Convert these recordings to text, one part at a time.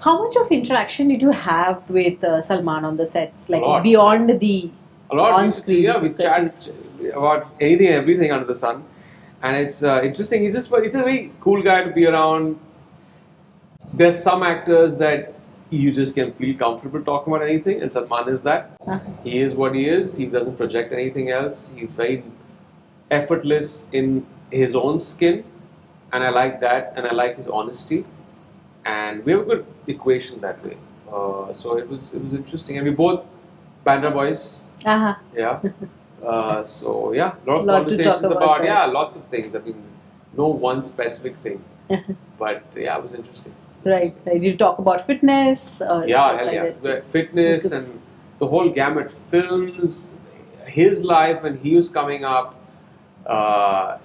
How much of interaction did you have with Salman on the sets, like A lot. beyond the A lot. on-screen? Yeah, we Because chat about anything, everything under the sun, and it's interesting. He's a very cool guy to be around. There's some actors that you just can feel comfortable talking about anything, and Salman is that. He is what he is. He doesn't project anything else. He's very effortless in his own skin, and I like that, and I like his honesty, and we have a good equation that way. So it was interesting, and we both Bandra boys. Uh-huh. Yeah. So yeah, a lot of Lot to conversations talk about that. yeah, lots of things. I mean, no one specific thing, but yeah, it was interesting. Right. Did you talk about fitness? Yeah, stuff hell like yeah. that? The fitness Because- and the whole gamut. Films, his life when he was coming up,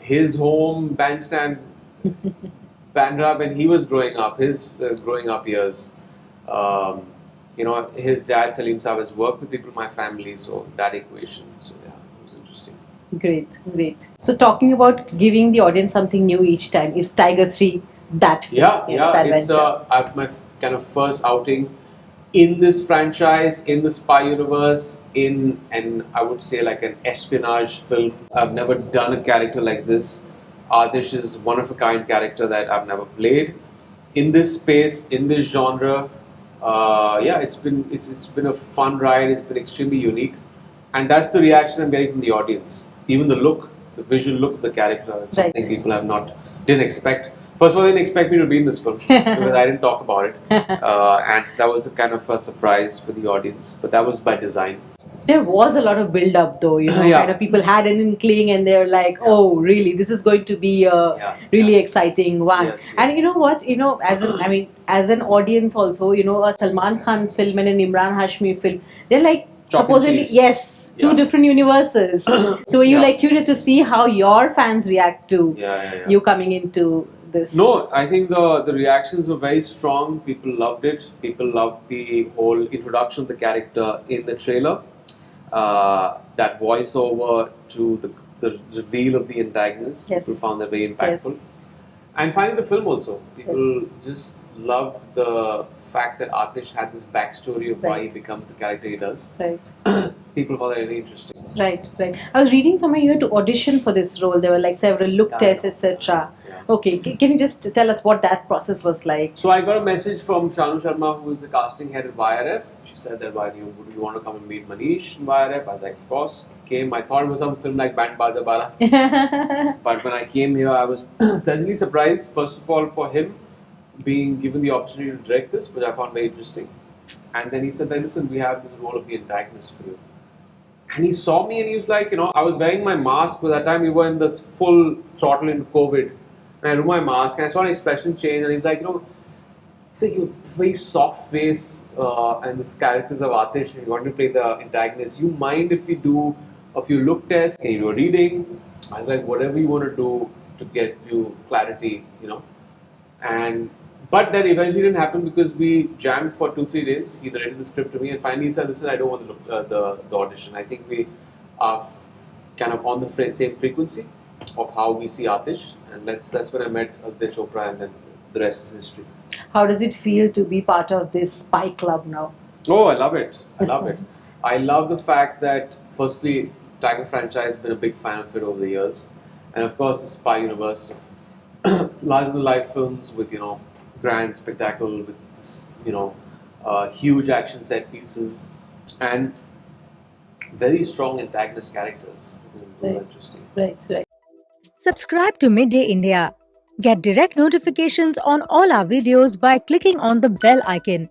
his home bandstand, Bandra when he was growing up, his growing up years. You know, his dad Salim Saab has worked with people in my family, so that equation. So yeah, it was interesting. Great. So talking about giving the audience something new each time, is Tiger 3 that film? Yeah, Yes, yeah. that It's venture. I've my kind of first outing in this franchise, in the spy universe, in and I would say like an espionage film. I've never done a character like this. Adish is one of a kind character that I've never played in this space, in this genre. Yeah, it's been a fun ride. It's been extremely unique, and that's the reaction I'm getting from the audience. Even the look, the visual look of the character, it's something Right. people didn't expect. First of all, they didn't expect me to be in this film because I didn't talk about it, and that was a kind of a surprise for the audience. But that was by design. There was a lot of build up though, you know, Yeah. kind of people had an inkling and they're like, Yeah. oh, really, this is going to be a Yeah. really Yeah. exciting one. Yes, And yes. you know what, as an audience also, you know, a Salman Khan film and an Imran Hashmi film, they're like Chalk and supposedly, cheese. yes, two Yeah. different universes. So you're Yeah. like curious to see how your fans react to Yeah. you coming into this. No, I think the reactions were very strong. People loved it. People loved the whole introduction of the character in the trailer. That voiceover to the reveal of the antagonist. Yes. People found that very impactful. Yes. And finally, the film also. People just loved the fact that Atish had this backstory of why he Right. becomes the character he does. Right. People found that really interesting. Right. I was reading somewhere you had to audition for this role. There were like several look Yeah, I tests, know. etc. Yeah. Okay, can you just tell us what that process was like? So I got a message from Shanu Sharma, who is the casting head at YRF. She said that would you want to come and meet Manish in YRF? I was like, of course. Came. I thought it was some film like Band Baja Bala. But when I came here, I was pleasantly surprised. First of all, for him being given the opportunity to direct this, which I found very interesting. And then he said, listen, we have this role of the antagonist for you. And he saw me and he was like, you know, I was wearing my mask. By that time, we were in this full throttle in COVID. And I removed my mask and I saw an expression change. And he's like, you know, it's like you very soft face and this characters of Atish and you want to play the antagonist. You mind if we do a few look tests? Can you do a reading? I was like, whatever you want to do to get you clarity, you know. But then eventually it didn't happen because we jammed for 2-3 days. He narrated the script to me and finally he said, listen, I don't want the audition. I think we are kind of on the same frequency of how we see Atish. And that's when I met Aditya Chopra and then the rest is history. How does it feel to be part of this spy club now? Oh, I love it. I love it. I love the fact that, firstly, Tiger franchise has been a big fan of it over the years. And of course, the spy universe, larger-than-life films with, you know, grand spectacle, with, you know, huge action set pieces, and very strong antagonist characters. Very interesting. Right. Subscribe to Midday India. Get direct notifications on all our videos by clicking on the bell icon.